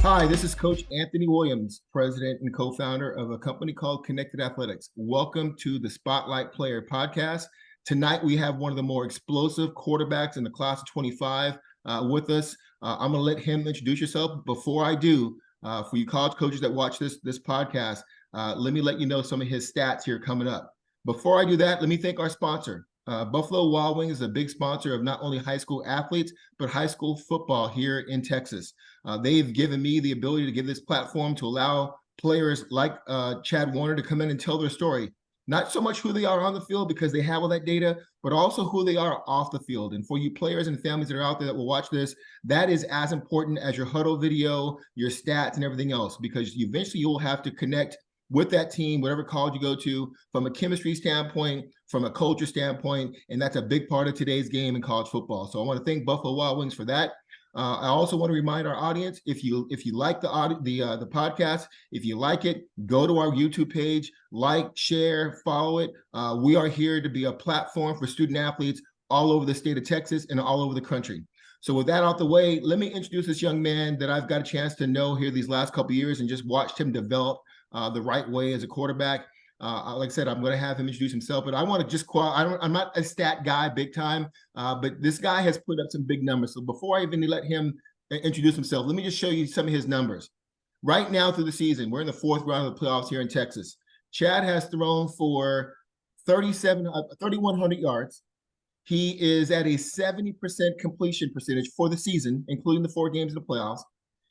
Hi, this is Coach Anthony Williams, president and co-founder of a company called Connected Athletics. Welcome to the Spotlight Player podcast. Tonight, we have one of the more explosive quarterbacks in the class of 25 with us. I'm going to let him introduce yourself. Before I do, for you college coaches that watch this podcast, let me let you know some of his stats here coming up. Before I do that, let me thank our sponsor. Buffalo Wild Wings is a big sponsor of not only high school athletes, but high school football here in Texas. They've given me the ability to give this platform to allow players like Chad Warner to come in and tell their story. Not so much who they are on the field because they have all that data, but also who they are off the field. And for you players and families that are out there that will watch this, that is as important as your huddle video, your stats, and everything else, because eventually you will have to connect with that team, whatever college you go to, from a chemistry standpoint, from a culture standpoint, and that's a big part of today's game in college football. So I want to thank Buffalo Wild Wings for that. I also want to remind our audience, if you like the podcast, if you like it, go to our YouTube page, like, share, follow it. We are here to be a platform for student athletes all over the state of Texas and all over the country. So with that out the way, let me introduce this young man that I've got a chance to know here these last couple of years and just watched him develop the right way as a quarterback. Like I said, I'm going to have him introduce himself, but I want to just I'm not a stat guy big time, but this guy has put up some big numbers. So before I even let him introduce himself, let me just show you some of his numbers. Right now through the season, we're in the fourth round of the playoffs here in Texas. Chad has thrown for 3,100 yards. He is at a 70% completion percentage for the season, including the 4 games in the playoffs.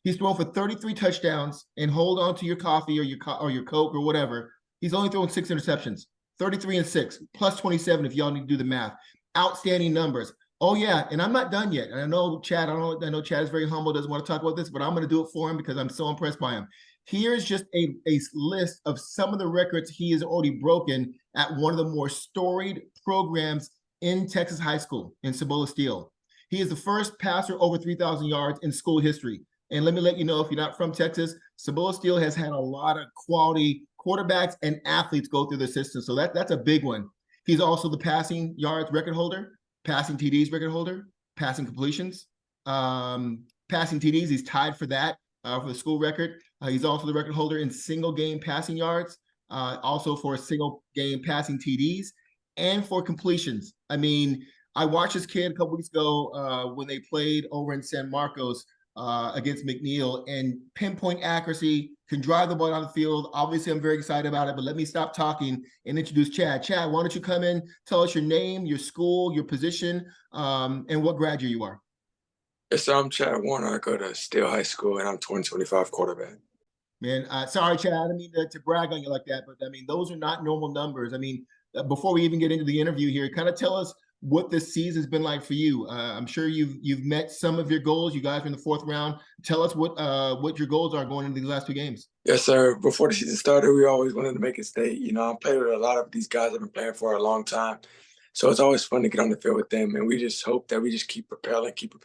He's thrown for 33 touchdowns, and hold on to your coffee or your Coke or whatever. He's only thrown 6 interceptions, 33 and 6, plus 27 if y'all need to do the math. Outstanding numbers. Oh yeah, and I'm not done yet. And I know Chad. I know Chad is very humble, doesn't want to talk about this, but I'm going to do it for him because I'm so impressed by him. Here's just a list of some of the records he has already broken at one of the more storied programs in Texas high school, in Cibolo, Steele. He is the first passer over 3,000 yards in school history. And let me let you know, if you're not from Texas, Cibolo Steele has had a lot of quality quarterbacks and athletes go through the system. So that's a big one. He's also the passing yards record holder, passing TDs record holder, passing completions. Passing TDs, he's tied for that for the school record. He's also the record holder in single game passing yards, also for single game passing TDs, and for completions. I mean, I watched this kid a couple weeks ago when they played over in San Marcos against McNeil, and pinpoint accuracy, can drive the ball down the field. Obviously, I'm very excited about it, but let me stop talking and introduce Chad. Chad, why don't you come in, tell us your name, your school, your position, and what grad year you are. Yes, I'm Chad Warner. I go to Steele High School, and I'm 2025 quarterback. Man, sorry, Chad, I didn't mean to brag on you like that, but I mean, those are not normal numbers. I mean, before we even get into the interview here, kind of tell us what this season's been like for you. I'm sure you've met some of your goals. You guys are in the 4th round. Tell us what your goals are going into these last 2 games. Yes, sir. Before the season started, we always wanted to make it state. You know, I played with a lot of these guys I've been playing for a long time. So it's always fun to get on the field with them. And we just hope that we just keep propelling, keep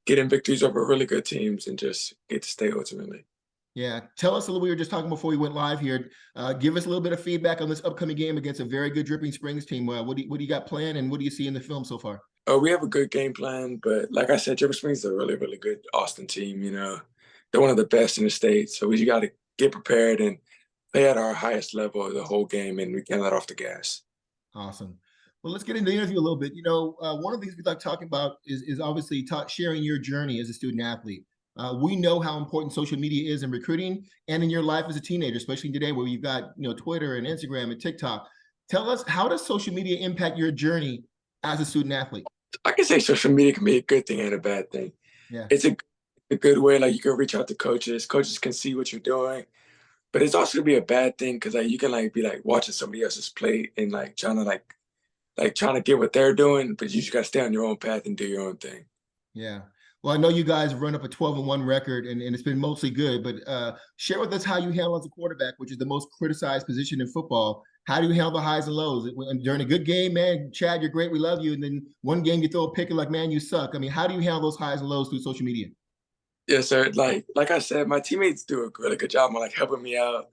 getting victories over really good teams and just get to stay ultimately. Yeah. Tell us a little, we were just talking before we went live here. Give us a little bit of feedback on this upcoming game against a very good Dripping Springs team. What do you got planned, and what do you see in the film so far? We have a good game plan, but like I said, Dripping Springs is a really, really good Austin team. You know, they're one of the best in the state. So we got to get prepared and play at our highest level of the whole game, and we can't let off the gas. Awesome. Well, let's get into the interview a little bit. You know, one of the things we like talking about is obviously sharing your journey as a student athlete. We know how important social media is in recruiting and in your life as a teenager, especially today where you've got, Twitter and Instagram and TikTok. Tell us, how does social media impact your journey as a student athlete? I can say social media can be a good thing and a bad thing. Yeah. It's a good way, like you can reach out to coaches. Coaches can see what you're doing, but it's also gonna be a bad thing because you can be watching somebody else's play and trying to get what they're doing, but you just gotta stay on your own path and do your own thing. Yeah. Well, I know you guys run up a 12-1 record, and it's been mostly good, but share with us how you handle as a quarterback, which is the most criticized position in football. How do you handle the highs and lows? During a good game, man, Chad, you're great, we love you. And then one game you throw a pick and man, you suck. I mean, how do you handle those highs and lows through social media? Yes, sir. Like I said, my teammates do a really good job on helping me out.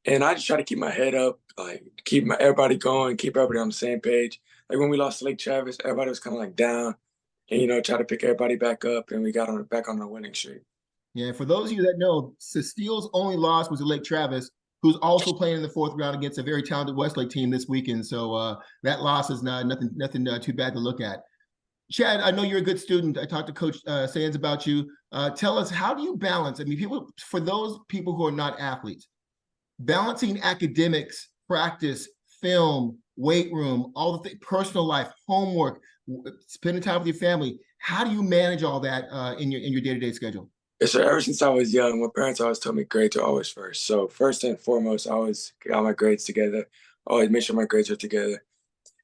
And I just try to keep my head up, like keep everybody going, keep everybody on the same page. Like when we lost to Lake Travis, everybody was kind of like down, and try to pick everybody back up, and we got on back on the winning streak. Yeah, for those of you that know, Steele's only loss was to Lake Travis, who's also playing in the fourth round against a very talented Westlake team this weekend. So that loss is nothing too bad to look at. Chad, I know you're a good student. I talked to Coach Sands about you. Tell us, how do you balance? I mean, for those people who are not athletes, balancing academics, practice, film, weight room, all the personal life, homework, spending time with your family. How do you manage all that in your day-to-day schedule? Yeah, so ever since I was young, my parents always told me grades are always first. So first and foremost, I always got my grades together. Always make sure my grades are together.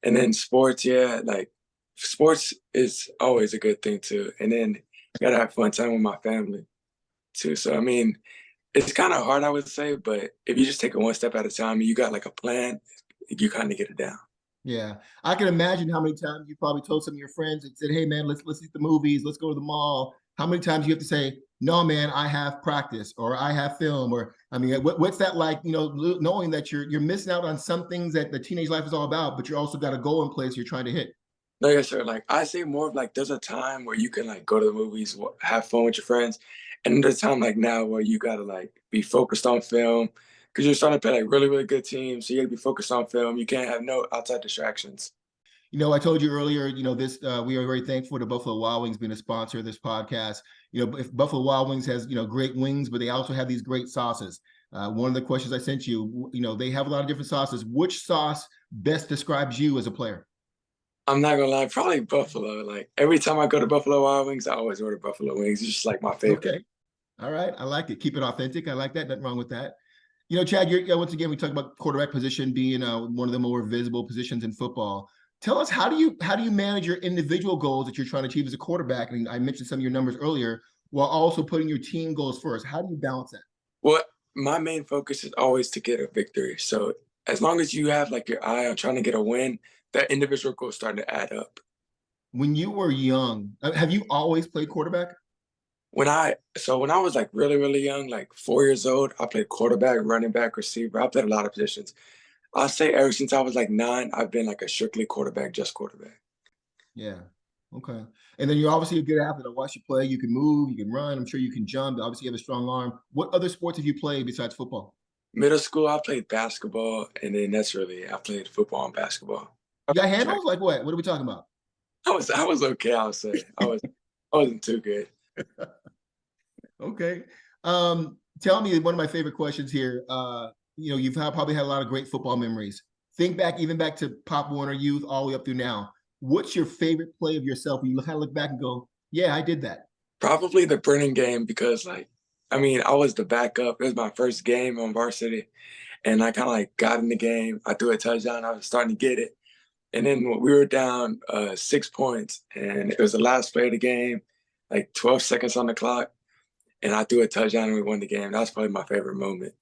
And then sports, yeah, like sports is always a good thing too. And then gotta have fun time with my family too. So I mean, it's kind of hard, I would say, but if you just take it one step at a time and you got like a plan, you kind of get it down. Yeah, I can imagine how many times you probably told some of your friends and said, "Hey, man, let's hit the movies, let's go to the mall." How many times you have to say, "No, man, I have practice," or "I have film," or I mean, what's that like? You know, knowing that you're missing out on some things that the teenage life is all about, but you also got a goal in place you're trying to hit. Like I said, like I say more of like there's a time where you can like go to the movies, have fun with your friends, and there's a time like now where you gotta like be focused on film because you're starting to play like really really good teams, so you gotta be focused on film. You can't have no outside distractions. You know, I told you earlier, you know, this we are very thankful to Buffalo Wild Wings being a sponsor of this podcast. You know, if Buffalo Wild Wings has, you know, great wings, but they also have these great sauces. One of the questions I sent you, you know, they have a lot of different sauces. Which sauce best describes you as a player? I'm not gonna lie, probably Buffalo. Like every time I go to Buffalo Wild Wings, I always order Buffalo wings. It's just like my favorite. Okay. All right. I like it. Keep it authentic. I like that. Nothing wrong with that. You know, Chad, you're, once again, we talked about quarterback position being one of the more visible positions in football. Tell us, how do you manage your individual goals that you're trying to achieve as a quarterback? And I mentioned some of your numbers earlier, while also putting your team goals first. How do you balance that? Well, my main focus is always to get a victory. So as long as you have like your eye on trying to get a win, that individual goal starting to add up. When you were young, have you always played quarterback? When I was like really, really young, like 4 years old, I played quarterback, running back, receiver. I played a lot of positions. I'll say ever since I was like 9, I've been like a strictly quarterback, just quarterback. Yeah. Okay. And then you're obviously a good athlete. I watched you play. You can move, you can run. I'm sure you can jump. Obviously, you have a strong arm. What other sports have you played besides football? Middle school, I played basketball, and then that's really it. I played football and basketball. You got Track. handles? Like what? What are we talking about? I was okay, I would say. I wasn't too good. Okay. Tell me one of my favorite questions here. You know, probably had a lot of great football memories. Think back, even back to Pop Warner youth, all the way up through now. What's your favorite play of yourself when you kind of look back and go, "Yeah, I did that." Probably the Brennan game because like I mean, I was the backup. It was my first game on varsity, and I kind of like got in the game. I threw a touchdown. I was starting to get it. And then we were down 6 points, and it was the last play of the game, like 12 seconds on the clock, and I threw a touchdown and we won the game. That was probably my favorite moment.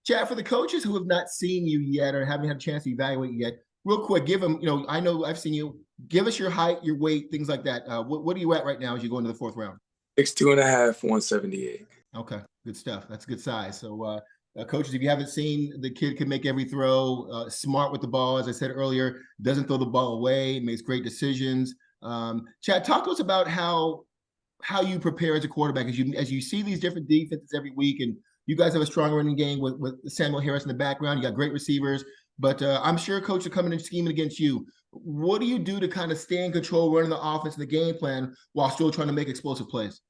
Chad, for the coaches who have not seen you yet or haven't had a chance to evaluate you yet, real quick, give them. You know, I know I've seen you. Give us your height, your weight, things like that. What are you at right now as you go into the fourth round? 6'2.5", 178. Okay, good stuff. That's a good size. So, coaches, if you haven't seen, the kid can make every throw. Smart with the ball, as I said earlier, doesn't throw the ball away, makes great decisions. Chad, talk to us about how you prepare as a quarterback as you see these different defenses every week, and you guys have a strong running game with Samuel Harris in the background. You got great receivers, but I'm sure coaches are coming and scheming against you. What do you do to kind of stay in control, running the offense and the game plan while still trying to make explosive plays?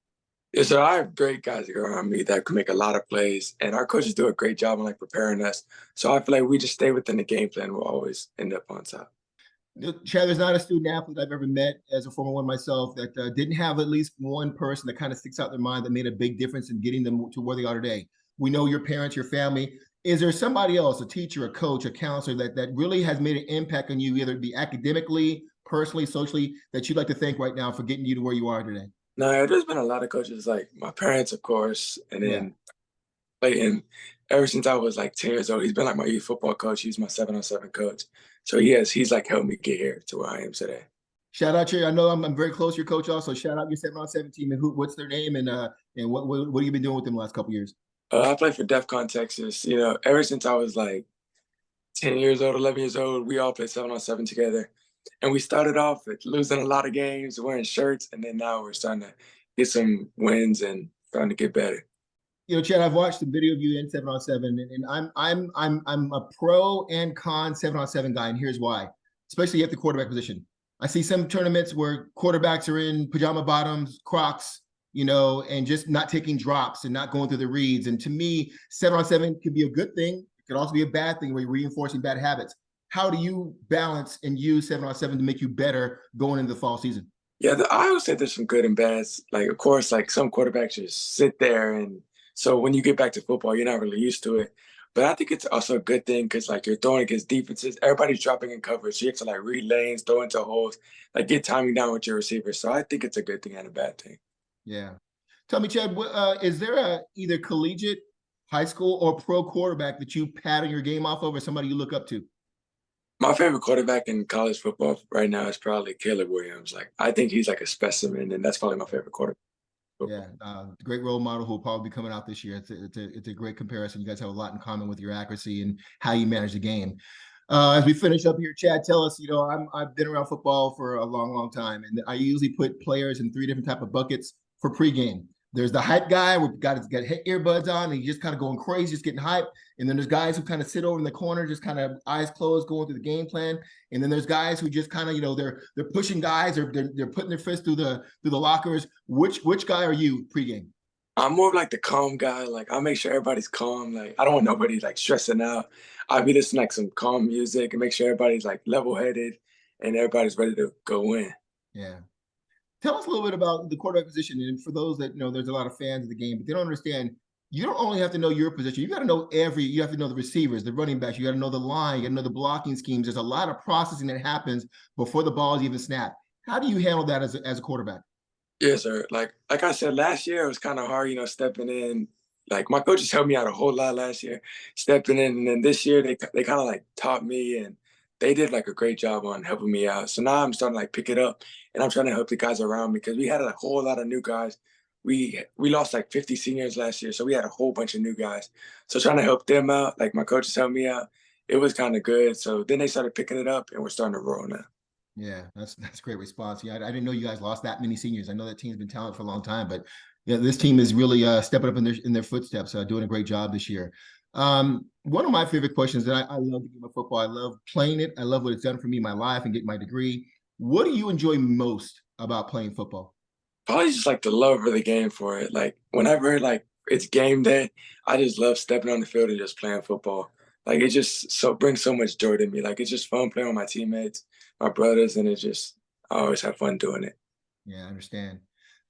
Yeah, so I have great guys around me that can make a lot of plays, and our coaches do a great job on like preparing us. So I feel like we just stay within the game plan. We'll always end up on top. Chad, there's not a student athlete I've ever met as a former one myself that didn't have at least one person that kind of sticks out in their mind that made a big difference in getting them to where they are today. We know your parents, your family. Is there somebody else, a teacher, a coach, a counselor that really has made an impact on you, either be academically, personally, socially, that you'd like to thank right now for getting you to where you are today? No, there's been a lot of coaches, like my parents, of course, and Yeah. then Clayton. Ever since I was like 10 years old, he's been like my youth football coach. He's my 7-on-7 coach. So he's like helped me get here to where I am today. Shout out to you. I know I'm very close to your coach also. Shout out your 7-on-7 team and what's their name and what have you been doing with them the last couple years? I played for DEFCON, Texas. Ever since I was like 10 years old, 11 years old, we all played 7-on-7 together. And we started off with losing a lot of games, wearing shirts, and then now we're starting to get some wins and starting to get better. Chad, I've watched the video of you in 7-on-7, and I'm a pro and con 7-on-7 guy, and here's why. Especially at the quarterback position. I see some tournaments where quarterbacks are in pajama bottoms, Crocs, and just not taking drops and not going through the reads. And to me, 7-on-7 could be a good thing. It could also be a bad thing where you're reinforcing bad habits. How do you balance and use 7-on-7 to make you better going into the fall season? Yeah, I always say there's some good and bads. Like, of course, like some quarterbacks just sit there, and so when you get back to football, you're not really used to it. But I think it's also a good thing because like you're throwing against defenses, everybody's dropping in coverage. So you have to like read lanes, throw into holes, like get timing down with your receivers. So I think it's a good thing and a bad thing. Yeah. Tell me, Chad, is there either collegiate, high school, or pro quarterback that you pattern your game off of, or somebody you look up to? My favorite quarterback in college football right now is probably Caleb Williams. Like I think he's like a specimen, and that's probably my favorite quarterback. Yeah, great role model who will probably be coming out this year. It's a great comparison. You guys have a lot in common with your accuracy and how you manage the game. As we finish up here, Chad, tell us. I've been around football for a long, long time, and I usually put players in 3 different type of buckets for pregame. There's the hype guy where got earbuds on and he's just kind of going crazy, just getting hyped. And then there's guys who kind of sit over in the corner, just kind of eyes closed, going through the game plan. And then there's guys who just kind of, they're pushing guys or they're putting their fist through the lockers. Which guy are you pregame? I'm more of like the calm guy. Like I make sure everybody's calm. Like I don't want nobody like stressing out. I'll be listening to like some calm music and make sure everybody's like level headed and everybody's ready to go in. Yeah. Tell us a little bit about the quarterback position. And for those that there's a lot of fans of the game, but they don't understand. You don't only have to know your position. You got to know you have to know the receivers, the running backs. You got to know the line. You got to know the blocking schemes. There's a lot of processing that happens before the ball is even snapped. How do you handle that as a quarterback? Yes, sir. Like I said, last year it was kind of hard, stepping in. Like my coaches helped me out a whole lot last year, stepping in, and then this year they kind of like taught me, and they did like a great job on helping me out. So now I'm starting to like pick it up, and I'm trying to help the guys around me because we had a whole lot of new guys. We lost like 50 seniors last year, so we had a whole bunch of new guys. So trying to help them out, like my coaches helped me out, it was kind of good. So then they started picking it up, and we're starting to roll now. Yeah, that's a great response. Yeah, I didn't know you guys lost that many seniors. I know that team's been talented for a long time, but yeah, this team is really stepping up in their footsteps, doing a great job this year. One of my favorite questions that I love the game of football. I love playing it. I love what it's done for me in my life and getting my degree. What do you enjoy most about playing football? Probably just like the love of the game for it. Like whenever like it's game day, I just love stepping on the field and just playing football. Like it just brings so much joy to me. Like it's just fun playing with my teammates, my brothers, and I always have fun doing it. Yeah, I understand.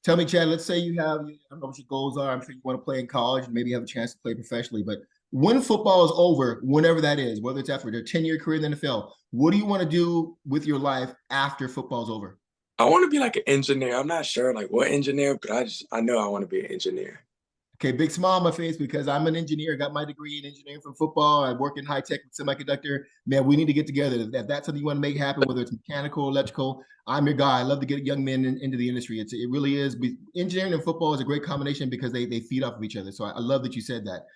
Tell me, Chad, let's say I don't know what your goals are. I'm sure you want to play in college and maybe have a chance to play professionally, but when football is over, whenever that is, whether it's after their 10-year career in the NFL, what do you want to do with your life after football's over? I want to be like an engineer. I'm not sure like what engineer, but I know I want to be an engineer. Okay, big smile on my face because I'm an engineer, got my degree in engineering from football. I work in high tech with semiconductor. Man, we need to get together. If that's something you want to make happen, whether it's mechanical, electrical, I'm your guy. I love to get young men into the industry. It really is. Engineering and football is a great combination because they feed off of each other. So I love that you said that.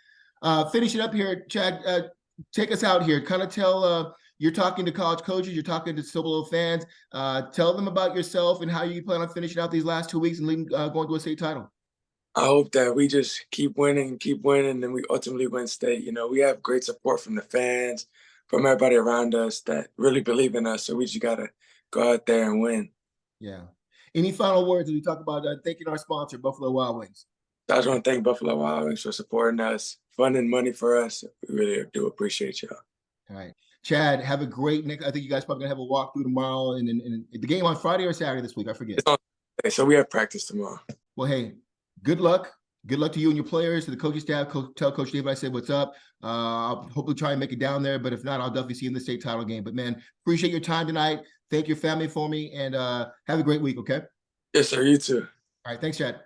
Finishing up here, Chad, take us out here. Kind of tell, you're talking to college coaches, you're talking to Cibolo fans. Tell them about yourself and how you plan on finishing out these last 2 weeks and going to a state title. I hope that we just keep winning, and we ultimately win state. We have great support from the fans, from everybody around us that really believe in us. So we just gotta go out there and win. Yeah. Any final words as we talk about thanking our sponsor, Buffalo Wild Wings? I just want to thank Buffalo Wild Wings for supporting us, funding money for us. We really do appreciate y'all. All right. Chad, have a great I think you guys probably gonna have a walkthrough tomorrow and the game on Friday or Saturday this week. I forget. So we have practice tomorrow. Well, hey, good luck. Good luck to you and your players, to the coaching staff. Tell Coach David I said what's up. I'll hopefully try and make it down there, but if not, I'll definitely see you in the state title game. But man, appreciate your time tonight. Thank your family for me, and have a great week, okay? Yes, sir. You too. All right, thanks, Chad.